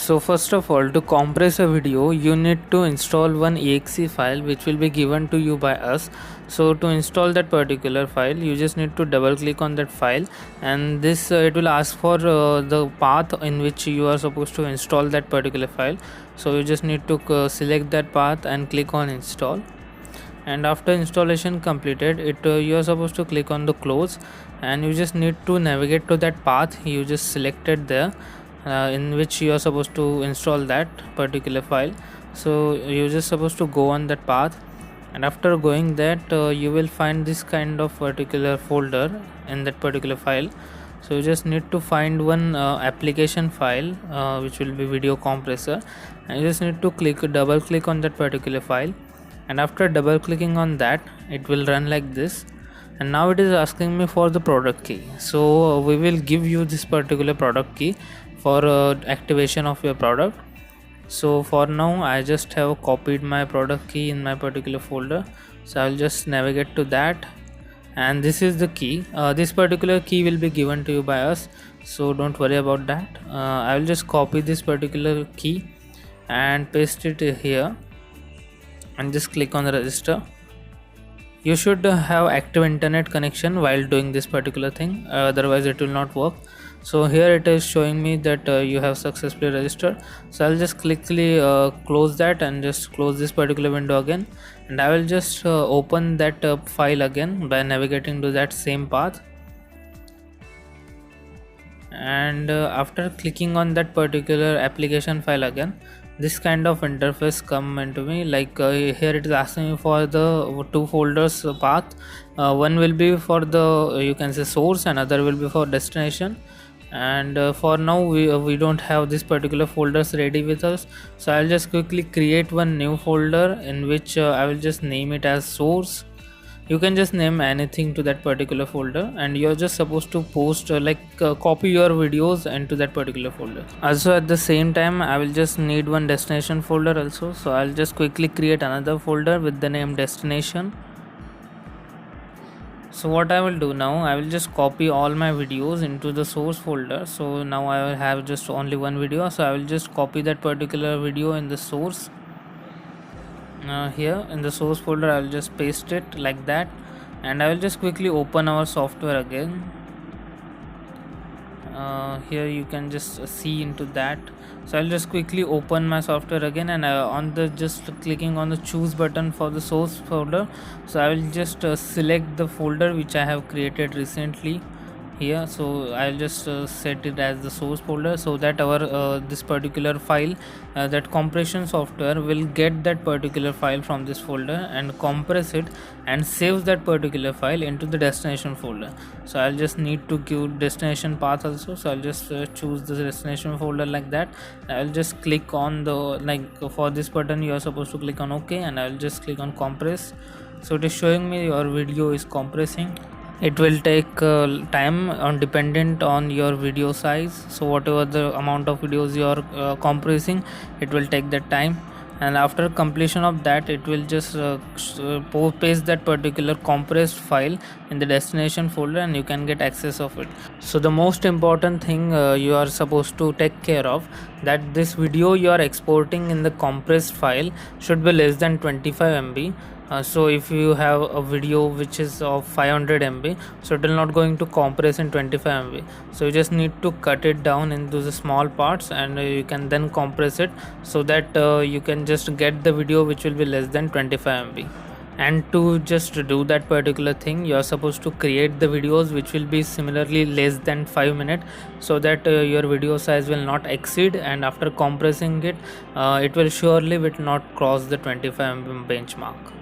So first of all, to compress a video you need to install one exe file which will be given to you by us. So to install that particular file you just need to double click on that file, and this it will ask for the path in which you are supposed to install that particular file. So you just need to select that path and click on install, and after installation completed you are supposed to click on the close, and you just need to navigate to that path you just selected there, in which you are supposed to install that particular file. So you're just supposed to go on that path, and after going that you will find this kind of particular folder in that particular file. So you just need to find one application file which will be video compressor, and you just need to double click on that particular file, and after double clicking on that it will run like this. And now it is asking me for the product key, so we will give you this particular product key for activation of your product. So for now I just have copied my product key in my particular folder, so I'll just navigate to that, and this is the key. This particular key will be given to you by us, so don't worry about that. I will just copy this particular key and paste it here and just click on the register. You should have active internet connection while doing this particular thing, otherwise it will not work. So here it is showing me that you have successfully registered. So I'll just quickly close that and just close this particular window again, and I will just open that file again by navigating to that same path. And after clicking on that particular application file again, this kind of interface come into me, like here it is asking me for the two folders path. One will be for the you can say source, and other will be for destination. And for now we don't have this particular folders ready with us, so I'll just quickly create one new folder in which I will just name it as source. You can just name anything to that particular folder, and you're just supposed to post copy your videos into that particular folder. Also at the same time I will just need one destination folder also, so I'll just quickly create another folder with the name destination. So what I will do now, I will just copy all my videos into the source folder. So now I will have just only one video, so I will just copy that particular video in the source. Here in the source folder I will just paste it like that, and I will just quickly open our software again. Here you can just see into that, so I'll just quickly open my software again, and on the just clicking on the choose button for the source folder, so I will just select the folder which I have created recently here. So I'll just set it as the source folder, so that our this particular file, that compression software will get that particular file from this folder and compress it and saves that particular file into the destination folder. So I'll just need to give destination path also, so I'll just choose the destination folder like that. I'll just click on the for this button you are supposed to click on OK, and I'll just click on compress. So it is showing me your video is compressing. It will take time dependent on your video size, so whatever the amount of videos you are compressing, it will take that time. And after completion of that it will just paste that particular compressed file in the destination folder, and you can get access of it. So the most important thing you are supposed to take care of, that this video you are exporting in the compressed file should be less than 25 MB. So if you have a video which is of 500 MB, so it will not going to compress in 25 MB. So you just need to cut it down into the small parts, and you can then compress it, so that you can just get the video which will be less than 25 MB. And to just do that particular thing, you are supposed to create the videos which will be similarly less than 5 minutes, so that your video size will not exceed, and after compressing it, it will surely not cross the 25 MB benchmark.